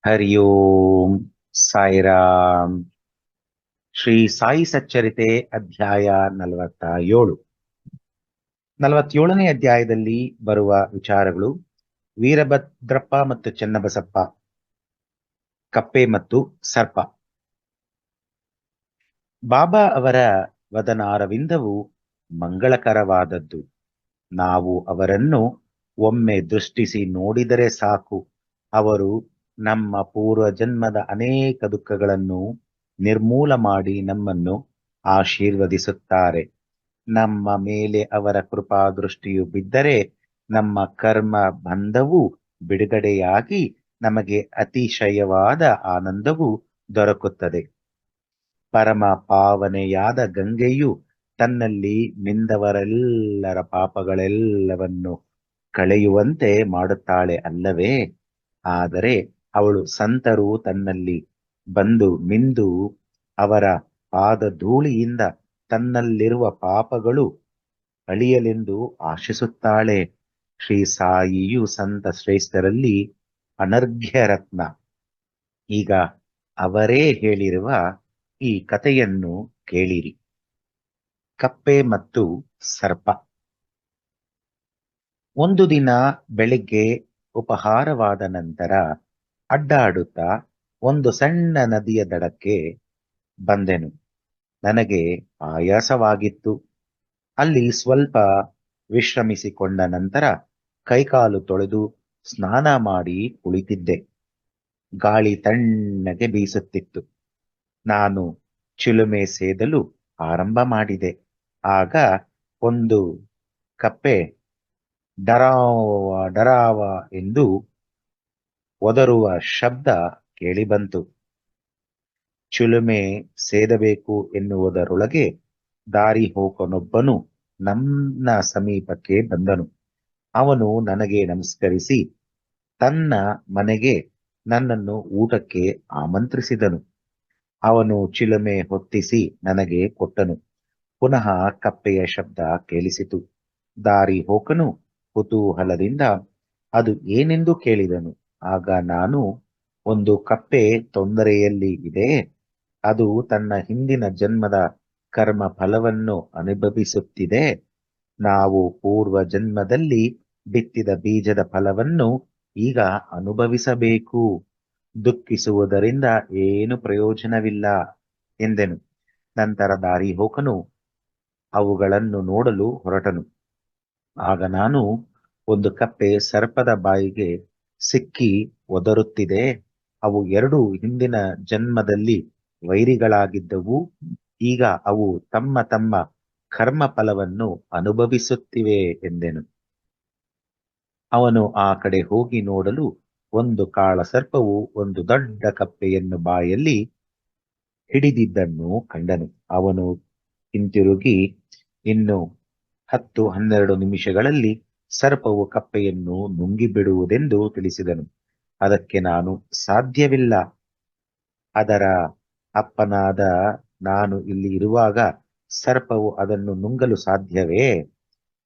ಹರಿ ಓಂ ಸಾಯಿರಾಮ್. ಶ್ರೀ ಸಾಯಿ ಸಚ್ಚರಿತೆ ಅಧ್ಯಾಯ 47. 47ನೇ ಅಧ್ಯಾಯದಲ್ಲಿ ಬರುವ ವಿಚಾರಗಳು ವೀರಭದ್ರಪ್ಪ ಮತ್ತು ಚೆನ್ನಬಸಪ್ಪ, ಕಪ್ಪೆ ಮತ್ತು ಸರ್ಪ. ಬಾಬಾ ಅವರ ವದನಾರವಿಂದವು ಮಂಗಳಕರವಾದದ್ದು. ನಾವು ಅವರನ್ನು ಒಮ್ಮೆ ದೃಷ್ಟಿಸಿ ನೋಡಿದರೆ ಸಾಕು. ಅವರು ನಮ್ಮ ಪೂರ್ವ ಜನ್ಮದ ಅನೇಕ ದುಃಖಗಳನ್ನು ನಿರ್ಮೂಲ ಮಾಡಿ ನಮ್ಮನ್ನು ಆಶೀರ್ವದಿಸುತ್ತಾರೆ. ನಮ್ಮ ಮೇಲೆ ಅವರ ಕೃಪಾ ದೃಷ್ಟಿಯು ಬಿದ್ದರೆ ನಮ್ಮ ಕರ್ಮ ಬಂಧವು ಬಿಡುಗಡೆಯಾಗಿ ನಮಗೆ ಅತಿಶಯವಾದ ಆನಂದವು ದೊರಕುತ್ತದೆ. ಪರಮ ಪಾವನೆಯಾದ ಗಂಗೆಯು ತನ್ನಲ್ಲಿ ಮಿಂದವರೆಲ್ಲರ ಪಾಪಗಳೆಲ್ಲವನ್ನು ಕಳೆಯುವಂತೆ ಮಾಡುತ್ತಾಳೆ ಅಲ್ಲವೇ? ಆದರೆ ಅವಳು ಸಂತರು ತನ್ನಲ್ಲಿ ಬಂದು ಮಿಂದು ಅವರ ಪಾದಧೂಳಿಯಿಂದ ತನ್ನಲ್ಲಿರುವ ಪಾಪಗಳು ಅಳಿಯಲೆಂದು ಆಶಿಸುತ್ತಾಳೆ. ಶ್ರೀ ಸಾಯಿಯು ಸಂತ ಶ್ರೇಷ್ಠರಲ್ಲಿ ಅನರ್ಘ್ಯ ರತ್ನ. ಈಗ ಅವರೇ ಹೇಳಿರುವ ಈ ಕಥೆಯನ್ನು ಕೇಳಿರಿ. ಕಪ್ಪೆ ಮತ್ತು ಸರ್ಪ. ಒಂದು ದಿನ ಬೆಳಿಗ್ಗೆ ಉಪಹಾರವಾದ ನಂತರ ಅಡ್ಡಾಡುತ್ತಾ ಒಂದು ಸಣ್ಣ ನದಿಯ ದಡಕ್ಕೆ ಬಂದೆನು. ನನಗೆ ಆಯಾಸವಾಗಿತ್ತು. ಅಲ್ಲಿ ಸ್ವಲ್ಪ ವಿಶ್ರಮಿಸಿಕೊಂಡ ನಂತರ ಕೈಕಾಲು ತೊಳೆದು ಸ್ನಾನ ಮಾಡಿ ಕುಳಿತಿದ್ದೆ. ಗಾಳಿ ತಣ್ಣಗೆ ಬೀಸುತ್ತಿತ್ತು. ನಾನು ಚಿಲುಮೆ ಸೇದಲು ಆರಂಭ ಮಾಡಿದೆ. ಆಗ ಒಂದು ಕಪ್ಪೆ ಡರಾವ ಡರಾವ ಎಂದು ಒದರುವ ಶಬ್ದ ಕೇಳಿಬಂತು. ಚಿಲುಮೆ ಸೇದಬೇಕು ಎನ್ನುವುದರೊಳಗೆ ದಾರಿ ಹೋಕನೊಬ್ಬನು ನನ್ನ ಸಮೀಪಕ್ಕೆ ಬಂದನು. ಅವನು ನನಗೆ ನಮಸ್ಕರಿಸಿ ತನ್ನ ಮನೆಗೆ ನನ್ನನ್ನು ಊಟಕ್ಕೆ ಆಮಂತ್ರಿಸಿದನು. ಅವನು ಚಿಲುಮೆ ಹೊತ್ತಿಸಿ ನನಗೆ ಕೊಟ್ಟನು. ಪುನಃ ಕಪ್ಪೆಯ ಶಬ್ದ ಕೇಳಿಸಿತು. ದಾರಿ ಹೋಕನು ಕುತೂಹಲದಿಂದ ಅದು ಏನೆಂದು ಕೇಳಿದನು. ಆಗ ನಾನು, ಒಂದು ಕಪ್ಪೆ ತೊಂದರೆಯಲ್ಲಿ ಇದೆ. ಅದು ತನ್ನ ಹಿಂದಿನ ಜನ್ಮದ ಕರ್ಮ ಫಲವನ್ನು ಅನುಭವಿಸುತ್ತಿದೆ. ನಾವು ಪೂರ್ವ ಜನ್ಮದಲ್ಲಿ ಬಿತ್ತಿದ ಬೀಜದ ಫಲವನ್ನು ಈಗ ಅನುಭವಿಸಬೇಕು. ದುಃಖಿಸುವುದರಿಂದ ಏನು ಪ್ರಯೋಜನವಿಲ್ಲ ಎಂದೆನು. ನಂತರ ದಾರಿ ಹೋಕನು ಅವುಗಳನ್ನು ನೋಡಲು ಹೊರಟನು. ಆಗ ನಾನು, ಒಂದು ಕಪ್ಪೆ ಸರ್ಪದ ಬಾಯಿಗೆ ಸಿಕ್ಕಿ ಒದರುತ್ತಿದೆ. ಅವು ಎರಡು ಹಿಂದಿನ ಜನ್ಮದಲ್ಲಿ ವೈರಿಗಳಾಗಿದ್ದವು. ಈಗ ಅವು ತಮ್ಮ ತಮ್ಮ ಕರ್ಮ ಫಲವನ್ನು ಅನುಭವಿಸುತ್ತಿವೆ ಎಂದೆನು. ಅವನು ಆ ಕಡೆ ಹೋಗಿ ನೋಡಲು ಒಂದು ಕಾಳ ಸರ್ಪವು ಒಂದು ದೊಡ್ಡ ಕಪ್ಪೆಯನ್ನು ಬಾಯಲ್ಲಿ ಹಿಡಿದಿದ್ದನ್ನು ಕಂಡನು. ಅವನು ಹಿಂತಿರುಗಿ ಇನ್ನು 10-12 ನಿಮಿಷಗಳಲ್ಲಿ ಸರ್ಪವು ಕಪ್ಪೆಯನ್ನು ನುಂಗಿಬಿಡುವುದೆಂದು ತಿಳಿಸಿದನು. ಅದಕ್ಕೆ ನಾನು, ಸಾಧ್ಯವಿಲ್ಲ. ಅದರ ಅಪ್ಪನಾದ ನಾನು ಇಲ್ಲಿ ಇರುವಾಗ ಸರ್ಪವು ಅದನ್ನು ನುಂಗಲು ಸಾಧ್ಯವೇ?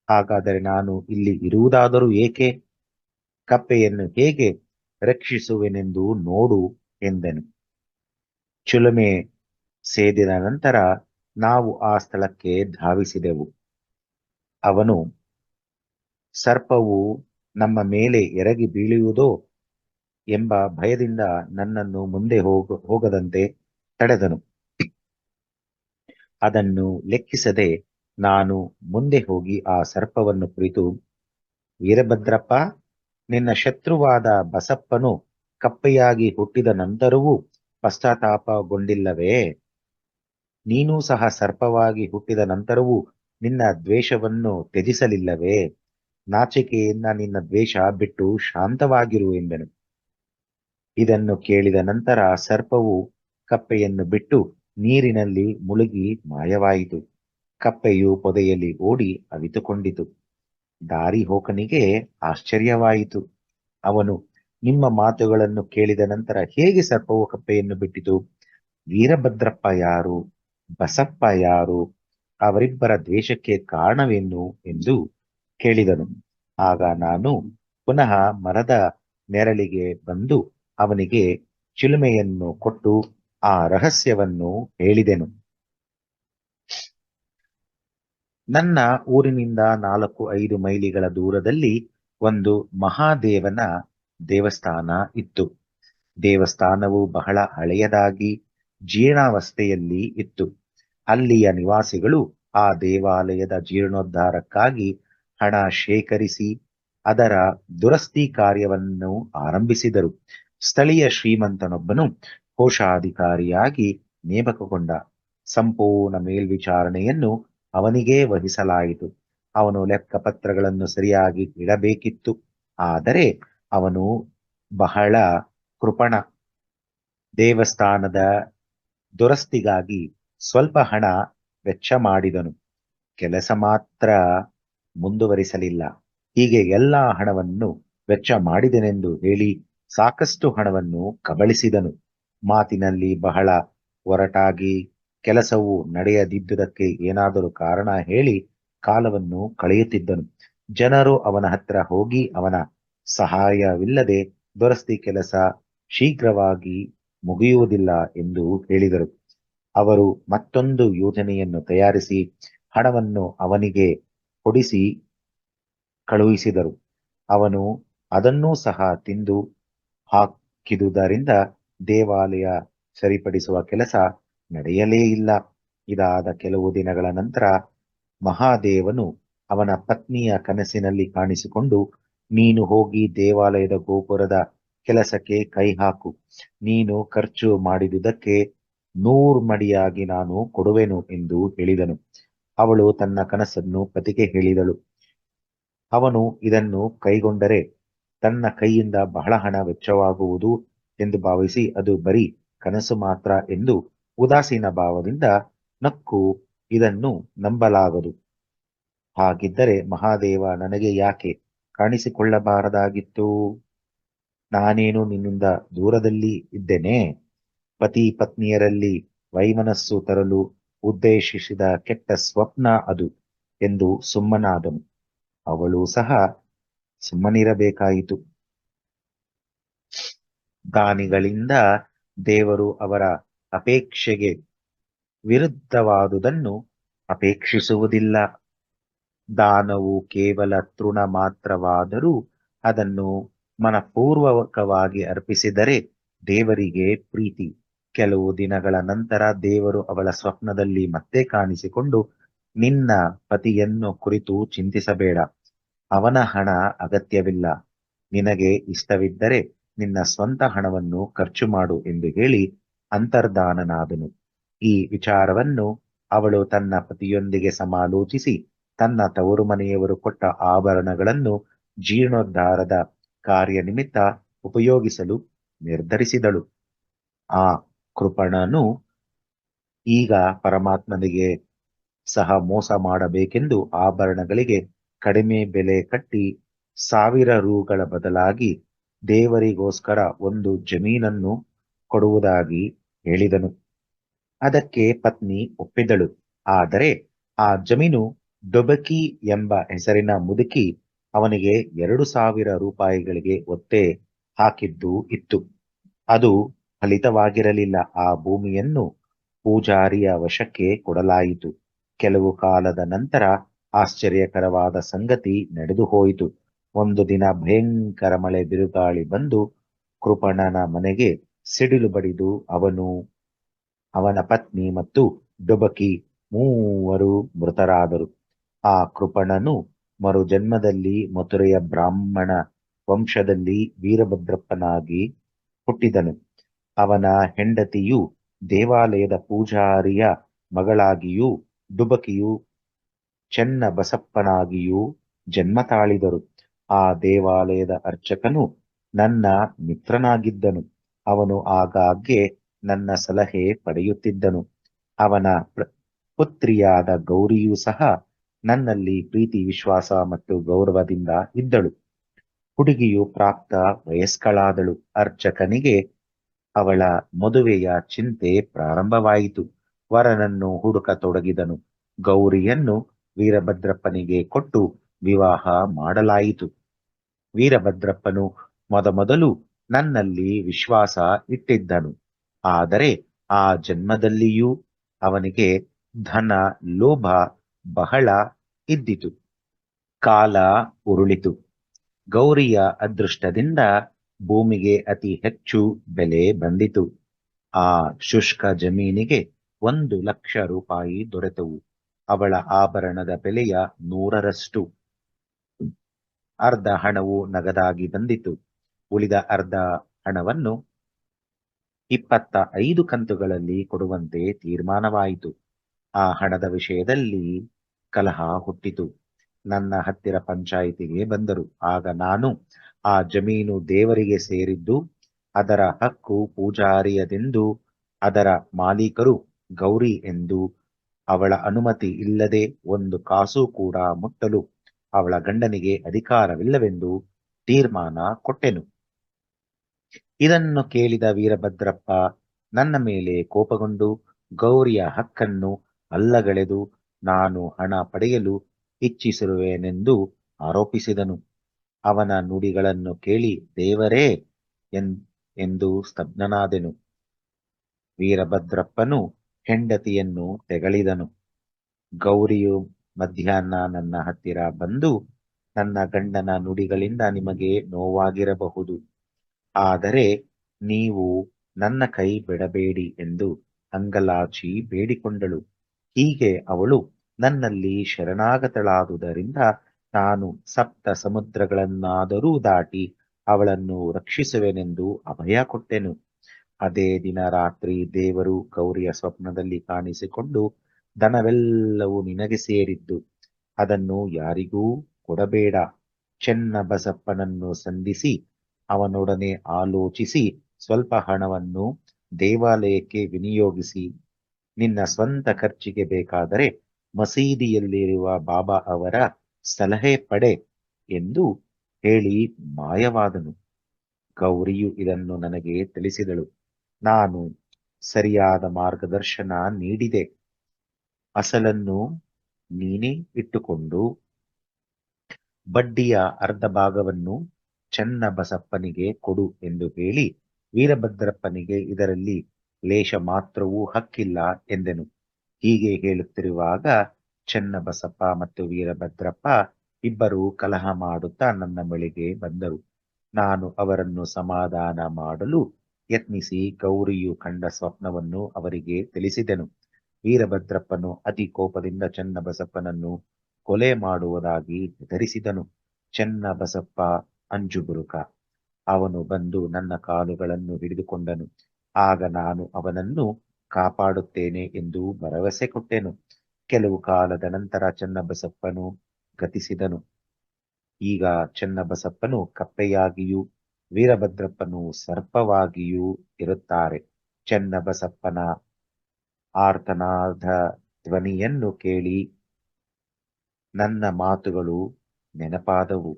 ಹಾಗಾದರೆ ನಾನು ಇಲ್ಲಿ ಇರುವುದಾದರೂ ಏಕೆ? ಕಪ್ಪೆಯನ್ನು ಹೇಗೆ ರಕ್ಷಿಸುವೆನೆಂದು ನೋಡು ಎಂದನು. ಚಿಲುಮೆ ಸೇದಿದ ನಂತರ ನಾವು ಆ ಸ್ಥಳಕ್ಕೆ ಧಾವಿಸಿದೆವು. ಅವನು, ಸರ್ಪವು ನಮ್ಮ ಮೇಲೆ ಎರಗಿ ಬೀಳುವುದೋ ಎಂಬ ಭಯದಿಂದ ನನ್ನನ್ನು ಮುಂದೆ ಹೋಗದಂತೆ ತಡೆದನು. ಅದನ್ನು ಲೆಕ್ಕಿಸದೆ ನಾನು ಮುಂದೆ ಹೋಗಿ ಆ ಸರ್ಪವನ್ನು ಕುರಿತು, ವೀರಭದ್ರಪ್ಪ, ನಿನ್ನ ಶತ್ರುವಾದ ಬಸಪ್ಪನು ಕಪ್ಪೆಯಾಗಿ ಹುಟ್ಟಿದ ನಂತರವೂ ಪಶ್ಚಾತ್ತಾಪಗೊಂಡಿಲ್ಲವೇ? ನೀನೂ ಸಹ ಸರ್ಪವಾಗಿ ಹುಟ್ಟಿದ ನಂತರವೂ ನಿನ್ನ ದ್ವೇಷವನ್ನು ತ್ಯಜಿಸಲಿಲ್ಲವೇ? ನಾಚಿಕೆಯಿಂದ ನಿನ್ನ ದ್ವೇಷ ಬಿಟ್ಟು ಶಾಂತವಾಗಿರು ಎಂದನು. ಇದನ್ನು ಕೇಳಿದ ನಂತರ ಸರ್ಪವು ಕಪ್ಪೆಯನ್ನು ಬಿಟ್ಟು ನೀರಿನಲ್ಲಿ ಮುಳುಗಿ ಮಾಯವಾಯಿತು. ಕಪ್ಪೆಯು ಪೊದೆಯಲ್ಲಿ ಓಡಿ ಅವಿತುಕೊಂಡಿತು. ದಾರಿ ಹೋಕನಿಗೆ ಆಶ್ಚರ್ಯವಾಯಿತು. ಅವನು, ನಿಮ್ಮ ಮಾತುಗಳನ್ನು ಕೇಳಿದ ನಂತರ ಹೇಗೆ ಸರ್ಪವು ಕಪ್ಪೆಯನ್ನು ಬಿಟ್ಟಿತು? ವೀರಭದ್ರಪ್ಪ ಯಾರು? ಬಸಪ್ಪ ಯಾರು? ಅವರಿಬ್ಬರ ದ್ವೇಷಕ್ಕೆ ಕಾರಣವೇನು ಎಂದು ಕೇಳಿದನು. ಆಗ ನಾನು ಪುನಃ ಮರದ ನೆರಳಿಗೆ ಬಂದು ಅವನಿಗೆ ಚಿಲುಮೆಯನ್ನು ಕೊಟ್ಟು ಆ ರಹಸ್ಯವನ್ನು ಹೇಳಿದೆನು. ನನ್ನ ಊರಿನಿಂದ 4-5 ಮೈಲಿಗಳ ದೂರದಲ್ಲಿ ಒಂದು ಮಹಾದೇವನ ದೇವಸ್ಥಾನ ಇತ್ತು. ದೇವಸ್ಥಾನವು ಬಹಳ ಹಳೆಯದಾಗಿ ಜೀರ್ಣಾವಸ್ಥೆಯಲ್ಲಿ ಇತ್ತು. ಅಲ್ಲಿಯ ನಿವಾಸಿಗಳು ಆ ದೇವಾಲಯದ ಜೀರ್ಣೋದ್ಧಾರಕ್ಕಾಗಿ ಹಣ ಶೇಖರಿಸಿ ಅದರ ದುರಸ್ತಿ ಕಾರ್ಯವನ್ನು ಆರಂಭಿಸಿದರು. ಸ್ಥಳೀಯ ಶ್ರೀಮಂತನೊಬ್ಬನು ಕೋಶಾಧಿಕಾರಿಯಾಗಿ ನೇಮಕಗೊಂಡ. ಸಂಪೂರ್ಣ ಮೇಲ್ವಿಚಾರಣೆಯನ್ನು ಅವನಿಗೇ ವಹಿಸಲಾಯಿತು. ಅವನು ಲೆಕ್ಕಪತ್ರಗಳನ್ನು ಸರಿಯಾಗಿ ಇಡಬೇಕಿತ್ತು. ಆದರೆ ಅವನು ಬಹಳ ಕೃಪಣ. ದೇವಸ್ಥಾನದ ದುರಸ್ತಿಗಾಗಿ ಸ್ವಲ್ಪ ಹಣ ವೆಚ್ಚ ಮಾಡಿದನು. ಕೆಲಸ ಮಾತ್ರ ಮುಂದುವರಿಸಲಿಲ್ಲ. ಹೀಗೆ ಎಲ್ಲಾ ಹಣವನ್ನು ವೆಚ್ಚ ಮಾಡಿದನೆಂದು ಹೇಳಿ ಸಾಕಷ್ಟು ಹಣವನ್ನು ಕಬಳಿಸಿದನು. ಮಾತಿನಲ್ಲಿ ಬಹಳ ಒರಟಾಗಿ ಕೆಲಸವು ನಡೆಯದಿದ್ದುದಕ್ಕೆ ಏನಾದರೂ ಕಾರಣ ಹೇಳಿ ಕಾಲವನ್ನು ಕಳೆಯುತ್ತಿದ್ದನು. ಜನರು ಅವನ ಹತ್ರ ಹೋಗಿ ಅವನ ಸಹಾಯವಿಲ್ಲದೆ ದುರಸ್ತಿ ಕೆಲಸ ಶೀಘ್ರವಾಗಿ ಮುಗಿಯುವುದಿಲ್ಲ ಎಂದು ಹೇಳಿದರು. ಅವರು ಮತ್ತೊಂದು ಯೋಜನೆಯನ್ನು ತಯಾರಿಸಿ ಹಣವನ್ನು ಅವನಿಗೆ ಕೊಡಿಸಿ ಕಳುಹಿಸಿದರು. ಅವನು ಅದನ್ನೂ ಸಹ ತಿಂದು ಹಾಕಿದುದರಿಂದ ದೇವಾಲಯ ಸರಿಪಡಿಸುವ ಕೆಲಸ ನಡೆಯಲೇ ಇಲ್ಲ. ಇದಾದ ಕೆಲವು ದಿನಗಳ ನಂತರ ಮಹಾದೇವನು ಅವನ ಪತ್ನಿಯ ಕನಸಿನಲ್ಲಿ ಕಾಣಿಸಿಕೊಂಡು, ನೀನು ಹೋಗಿ ದೇವಾಲಯದ ಗೋಪುರದ ಕೆಲಸಕ್ಕೆ ಕೈ ಹಾಕು. ನೀನು ಖರ್ಚು ಮಾಡಿದುದಕ್ಕೆ 100 ಮಡಿಯಾಗಿ ನಾನು ಕೊಡುವೆನು ಎಂದು ಹೇಳಿದನು. ಅವಳು ತನ್ನ ಕನಸನ್ನು ಪತಿಗೆ ಹೇಳಿದಳು. ಅವನು ಇದನ್ನು ಕೈಗೊಂಡರೆ ತನ್ನ ಕೈಯಿಂದ ಬಹಳ ಹಣ ವೆಚ್ಚವಾಗುವುದು ಎಂದು ಭಾವಿಸಿ ಅದು ಬರೀ ಕನಸು ಮಾತ್ರ ಎಂದು ಉದಾಸೀನ ಭಾವದಿಂದ ನಕ್ಕು, ಇದನ್ನು ನಂಬಲಾಗದು. ಹಾಗಿದ್ದರೆ ಮಹಾದೇವ ನನಗೆ ಯಾಕೆ ಕಾಣಿಸಿಕೊಳ್ಳಬಾರದಾಗಿತ್ತು? ನಾನೇನು ನಿನ್ನಿಂದ ದೂರದಲ್ಲಿ ಇದ್ದೇನೆ? ಪತಿ ಪತ್ನಿಯರಲ್ಲಿ ವೈಮನಸ್ಸು ತರಲು ಉದ್ದೇಶಿಸಿದ ಕೆಟ್ಟ ಸ್ವಪ್ನ ಅದು ಎಂದು ಸುಮ್ಮನಾದನು. ಅವಳು ಸಹ ಸುಮ್ಮನಿರಬೇಕಾಯಿತು. ದಾನಿಗಳಿಂದ ದೇವರು ಅವರ ಅಪೇಕ್ಷೆಗೆ ವಿರುದ್ಧವಾದುದನ್ನು ಅಪೇಕ್ಷಿಸುವುದಿಲ್ಲ. ದಾನವು ಕೇವಲ ತೃಣ ಮಾತ್ರವಾದರೂ ಅದನ್ನು ಮನಪೂರ್ವಕವಾಗಿ ಅರ್ಪಿಸಿದರೆ ದೇವರಿಗೆ ಪ್ರೀತಿ. ಕೆಲವು ದಿನಗಳ ನಂತರ ದೇವರು ಅವಳ ಸ್ವಪ್ನದಲ್ಲಿ ಮತ್ತೆ ಕಾಣಿಸಿಕೊಂಡು, ನಿನ್ನ ಪತಿಯನ್ನು ಕುರಿತು ಚಿಂತಿಸಬೇಡ. ಅವನ ಹಣ ಅಗತ್ಯವಿಲ್ಲ. ನಿನಗೆ ಇಷ್ಟವಿದ್ದರೆ ನಿನ್ನ ಸ್ವಂತ ಹಣವನ್ನು ಖರ್ಚು ಮಾಡು ಎಂದು ಹೇಳಿ ಅಂತರ್ಧಾನನಾದನು. ಈ ವಿಚಾರವನ್ನು ಅವಳು ತನ್ನ ಪತಿಯೊಂದಿಗೆ ಸಮಾಲೋಚಿಸಿ ತನ್ನ ತವರು ಮನೆಯವರು ಕೊಟ್ಟ ಆಭರಣಗಳನ್ನು ಜೀರ್ಣೋದ್ಧಾರದ ಕಾರ್ಯ ನಿಮಿತ್ತ ಉಪಯೋಗಿಸಲು ನಿರ್ಧರಿಸಿದಳು. ಆ ಕೃಪಣನು ಈಗ ಪರಮಾತ್ಮನಿಗೆ ಸಹ ಮೋಸ ಮಾಡಬೇಕೆಂದು ಆಭರಣಗಳಿಗೆ ಕಡಿಮೆ ಬೆಲೆ ಕಟ್ಟಿ 1000 ರೂಗಳ ಬದಲಾಗಿ ದೇವರಿಗೋಸ್ಕರ ಒಂದು ಜಮೀನನ್ನು ಕೊಡುವುದಾಗಿ ಹೇಳಿದನು. ಅದಕ್ಕೆ ಪತ್ನಿ ಒಪ್ಪಿದಳು. ಆದರೆ ಆ ಜಮೀನು ಡೊಬಕಿ ಎಂಬ ಹೆಸರಿನ ಮುದುಕಿ ಅವನಿಗೆ 2,000 ರೂಪಾಯಿಗಳಿಗೆ ಒತ್ತೆ ಹಾಕಿದ್ದು ಇತ್ತು. ಅದು ಫಲಿತವಾಗಿರಲಿಲ್ಲ. ಆ ಭೂಮಿಯನ್ನು ಪೂಜಾರಿಯ ವಶಕ್ಕೆ ಕೊಡಲಾಯಿತು. ಕೆಲವು ಕಾಲದ ನಂತರ ಆಶ್ಚರ್ಯಕರವಾದ ಸಂಗತಿ ನಡೆದು ಹೋಯಿತು. ಒಂದು ದಿನ ಭಯಂಕರ ಮಳೆ ಬಿರುಗಾಳಿ ಬಂದು ಕೃಪಣನ ಮನೆಗೆ ಸಿಡಿಲು ಬಡಿದು ಅವನು, ಅವನ ಪತ್ನಿ ಮತ್ತು ಡೊಬಕಿ ಮೂವರು ಮೃತರಾದರು. ಆ ಕೃಪಣನು ಮರುಜನ್ಮದಲ್ಲಿ ಮಥುರೆಯ ಬ್ರಾಹ್ಮಣ ವಂಶದಲ್ಲಿ ವೀರಭದ್ರಪ್ಪನಾಗಿ ಹುಟ್ಟಿದನು. ಅವನ ಹೆಂಡತಿಯು ದೇವಾಲಯದ ಪೂಜಾರಿಯ ಮಗಳಾಗಿಯೂ ಡುಬಕಿಯು ಚೆನ್ನ ಬಸಪ್ಪನಾಗಿಯೂ ಜನ್ಮ ತಾಳಿದರು. ಆ ದೇವಾಲಯದ ಅರ್ಚಕನು ನನ್ನ ಮಿತ್ರನಾಗಿದ್ದನು. ಅವನು ಆಗಾಗ್ಗೆ ನನ್ನ ಸಲಹೆ ಪಡೆಯುತ್ತಿದ್ದನು. ಅವನ ಪುತ್ರಿಯಾದ ಗೌರಿಯೂ ಸಹ ನನ್ನಲ್ಲಿ ಪ್ರೀತಿ ವಿಶ್ವಾಸ ಮತ್ತು ಗೌರವದಿಂದ ಇದ್ದಳು. ಹುಡುಗಿಯು ಪ್ರಾಪ್ತ ವಯಸ್ಕಳಾದಳು. ಅರ್ಚಕನಿಗೆ ಅವಳ ಮದುವೆಯ ಚಿಂತೆ ಪ್ರಾರಂಭವಾಯಿತು. ವರನನ್ನು ಹುಡುಕತೊಡಗಿದನು. ಗೌರಿಯನ್ನು ವೀರಭದ್ರಪ್ಪನಿಗೆ ಕೊಟ್ಟು ವಿವಾಹ ಮಾಡಲಾಯಿತು. ವೀರಭದ್ರಪ್ಪನು ಮೊದಮೊದಲು ನನ್ನಲ್ಲಿ ವಿಶ್ವಾಸ ಇಟ್ಟಿದ್ದನು. ಆದರೆ ಆ ಜನ್ಮದಲ್ಲಿಯೂ ಅವನಿಗೆ ಧನ ಲೋಭ ಬಹಳ ಇದ್ದಿತು. ಕಾಲ ಉರುಳಿತು. ಗೌರಿಯ ಅದೃಷ್ಟದಿಂದ ಭೂಮಿಗೆ ಅತಿ ಹೆಚ್ಚು ಬೆಲೆ ಬಂದಿತು. ಆ ಶುಷ್ಕ ಜಮೀನಿಗೆ 1,00,000 ರೂಪಾಯಿ ದೊರೆತವು. ಅವಳ ಆಭರಣದ ಬೆಲೆಯ 100ರಷ್ಟು. ಅರ್ಧ ಹಣವು ನಗದಾಗಿ ಬಂದಿತು. ಉಳಿದ ಅರ್ಧ ಹಣವನ್ನು 25 ಕಂತುಗಳಲ್ಲಿ ಕೊಡುವಂತೆ ತೀರ್ಮಾನವಾಯಿತು. ಆ ಹಣದ ವಿಷಯದಲ್ಲಿ ಕಲಹ ಹುಟ್ಟಿತು. ನನ್ನ ಹತ್ತಿರ ಪಂಚಾಯಿತಿಗೆ ಬಂದರು. ಆಗ ನಾನು, ಆ ಜಮೀನು ದೇವರಿಗೆ ಸೇರಿದ್ದು, ಅದರ ಹಕ್ಕು ಪೂಜಾರಿಯದೆಂದು, ಅದರ ಮಾಲೀಕರು ಗೌರಿ ಎಂದು, ಅವಳ ಅನುಮತಿ ಇಲ್ಲದೆ 1 ಕಾಸು ಕೂಡ ಮುಟ್ಟಲು ಅವಳ ಗಂಡನಿಗೆ ಅಧಿಕಾರವಿಲ್ಲವೆಂದು ತೀರ್ಮಾನ ಕೊಟ್ಟೆನು. ಇದನ್ನು ಕೇಳಿದ ವೀರಭದ್ರಪ್ಪ ನನ್ನ ಮೇಲೆ ಕೋಪಗೊಂಡು ಗೌರಿಯ ಹಕ್ಕನ್ನು ಅಲ್ಲಗಳೆದು ನಾನು ಹಣ ಪಡೆಯಲು ಇಚ್ಛಿಸಿರುವೆನೆಂದು ಆರೋಪಿಸಿದನು. ಅವನ ನುಡಿಗಳನ್ನು ಕೇಳಿ ದೇವರೇ ಎಂದು ಸ್ತಬ್ಧನಾದೆನು. ವೀರಭದ್ರಪ್ಪನು ಹೆಂಡತಿಯನ್ನು ತೆಗಳಿದನು. ಗೌರಿಯು ಮಧ್ಯಾಹ್ನ ನನ್ನ ಹತ್ತಿರ ಬಂದು, ನನ್ನ ಗಂಡನ ನುಡಿಗಳಿಂದ ನಿಮಗೆ ನೋವಾಗಿರಬಹುದು, ಆದರೆ ನೀವು ನನ್ನ ಕೈ ಬಿಡಬೇಡಿ ಎಂದು ಅಂಗಲಾಚಿ ಬೇಡಿಕೊಂಡಳು. ಹೀಗೆ ಅವಳು ನನ್ನಲ್ಲಿ ಶರಣಾಗತಳಾದುದರಿಂದ ನಾನು 7 ಸಮುದ್ರಗಳನ್ನಾದರೂ ದಾಟಿ ಅವಳನ್ನು ರಕ್ಷಿಸುವೆನೆಂದು ಅಭಯ ಕೊಟ್ಟೆನು. ಅದೇ ದಿನ ರಾತ್ರಿ ದೇವರು ಗೌರಿಯ ಸ್ವಪ್ನದಲ್ಲಿ ಕಾಣಿಸಿಕೊಂಡು, ಧನವೆಲ್ಲವೂ ನಿನಗೆ ಸೇರಿದ್ದು, ಅದನ್ನು ಯಾರಿಗೂ ಕೊಡಬೇಡ. ಚೆನ್ನಬಸಪ್ಪನನ್ನು ಸಂಧಿಸಿ ಅವನೊಡನೆ ಆಲೋಚಿಸಿ ಸ್ವಲ್ಪ ಹಣವನ್ನು ದೇವಾಲಯಕ್ಕೆ ವಿನಿಯೋಗಿಸಿ, ನಿನ್ನ ಸ್ವಂತ ಖರ್ಚಿಗೆ ಬೇಕಾದರೆ ಮಸೀದಿಯಲ್ಲಿರುವ ಬಾಬಾ ಅವರ ಸಲಹೆ ಪಡೆ ಎಂದು ಹೇಳಿ ಮಾಯವಾದನು. ಗೌರಿಯು ಇದನ್ನು ನನಗೆ ತಿಳಿಸಿದಳು. ನಾನು ಸರಿಯಾದ ಮಾರ್ಗದರ್ಶನ ನೀಡಿದೆ. ಅಸಲನ್ನು ನೀನೇ ಇಟ್ಟುಕೊಂಡು ಬಡ್ಡಿಯ ಅರ್ಧ ಭಾಗವನ್ನು ಚೆನ್ನಬಸಪ್ಪನಿಗೆ ಕೊಡು ಎಂದು ಹೇಳಿ ವೀರಭದ್ರಪ್ಪನಿಗೆ ಇದರಲ್ಲಿ ಲೇಷ ಮಾತ್ರವೂ ಹಕ್ಕಿಲ್ಲ ಎಂದೆನು. ಹೀಗೆ ಹೇಳುತ್ತಿರುವಾಗ ಚೆನ್ನಬಸಪ್ಪ ಮತ್ತು ವೀರಭದ್ರಪ್ಪ ಇಬ್ಬರೂ ಕಲಹ ಮಾಡುತ್ತಾ ನನ್ನ ಬಳಿಗೆ ಬಂದರು. ನಾನು ಅವರನ್ನು ಸಮಾಧಾನ ಮಾಡಲು ಯತ್ನಿಸಿ ಗೌರಿಯು ಕಂಡ ಸ್ವಪ್ನವನ್ನು ಅವರಿಗೆ ತಿಳಿಸಿದೆನು. ವೀರಭದ್ರಪ್ಪನು ಅತಿ ಕೋಪದಿಂದ ಚೆನ್ನಬಸಪ್ಪನನ್ನು ಕೊಲೆ ಮಾಡುವುದಾಗಿ ಹೆದರಿಸಿದನು. ಚೆನ್ನಬಸಪ್ಪ ಅಂಜುಬುರುಕ. ಅವನು ಬಂದು ನನ್ನ ಕಾಲುಗಳನ್ನು ಹಿಡಿದುಕೊಂಡನು. ಆಗ ನಾನು ಅವನನ್ನು ಕಾಪಾಡುತ್ತೇನೆ ಎಂದು ಭರವಸೆ ಕೊಟ್ಟೆನು. ಕೆಲವು ಕಾಲದ ನಂತರ ಚೆನ್ನಬಸಪ್ಪನು ಗತಿಸಿದನು. ಈಗ ಚೆನ್ನಬಸಪ್ಪನು ಕಪ್ಪೆಯಾಗಿಯೂ ವೀರಭದ್ರಪ್ಪನು ಸರ್ಪವಾಗಿಯೂ ಇರುತ್ತಾರೆ. ಚೆನ್ನಬಸಪ್ಪನ ಆರ್ತನಾದ ಧ್ವನಿಯನ್ನು ಕೇಳಿ ನನ್ನ ಮಾತುಗಳು ನೆನಪಾದವು.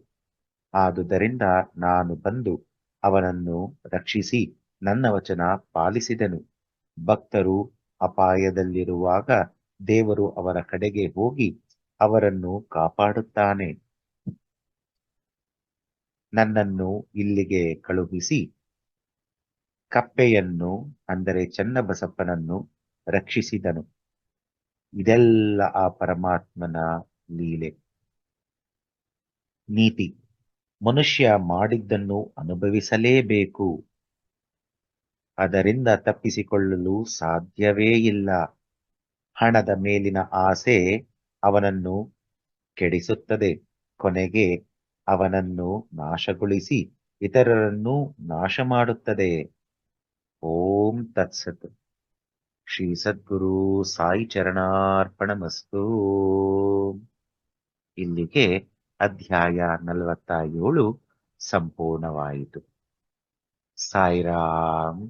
ಆದುದರಿಂದ ನಾನು ಬಂದು ಅವನನ್ನು ರಕ್ಷಿಸಿ ನನ್ನ ವಚನ ಪಾಲಿಸಿದೆನು. ಭಕ್ತರು ಅಪಾಯದಲ್ಲಿರುವಾಗ ದೇವರು ಅವರ ಕಡೆಗೆ ಹೋಗಿ ಅವರನ್ನು ಕಾಪಾಡುತ್ತಾನೆ. ನನ್ನನ್ನು ಇಲ್ಲಿಗೆ ಕಳುಹಿಸಿ ಕಪ್ಪೆಯನ್ನು ಅಂದರೆ ಚೆನ್ನಬಸಪ್ಪನನ್ನು ರಕ್ಷಿಸಿದನು. ಇದೆಲ್ಲ ಆ ಪರಮಾತ್ಮನ ಲೀಲೆ. ನೀತಿ: ಮನುಷ್ಯ ಮಾಡಿದ್ದನ್ನು ಅನುಭವಿಸಲೇಬೇಕು. ಅದರಿಂದ ತಪ್ಪಿಸಿಕೊಳ್ಳಲು ಸಾಧ್ಯವೇ ಇಲ್ಲ. ಹಣದ ಮೇಲಿನ ಆಸೆ ಅವನನ್ನು ಕೆಡಿಸುತ್ತದೆ. ಕೊನೆಗೆ ಅವನನ್ನು ನಾಶಗೊಳಿಸಿ ಇತರರನ್ನು ನಾಶ ಮಾಡುತ್ತದೆ. ಓಂ ತತ್ಸತ್. ಶ್ರೀ ಸದ್ಗುರು ಸಾಯಿ ಚರಣಾರ್ಪಣಮಸ್ತು. ಇಲ್ಲಿಗೆ ಅಧ್ಯಾಯ 47 ಸಂಪೂರ್ಣವಾಯಿತು. ಸಾಯಿರಾಮ್.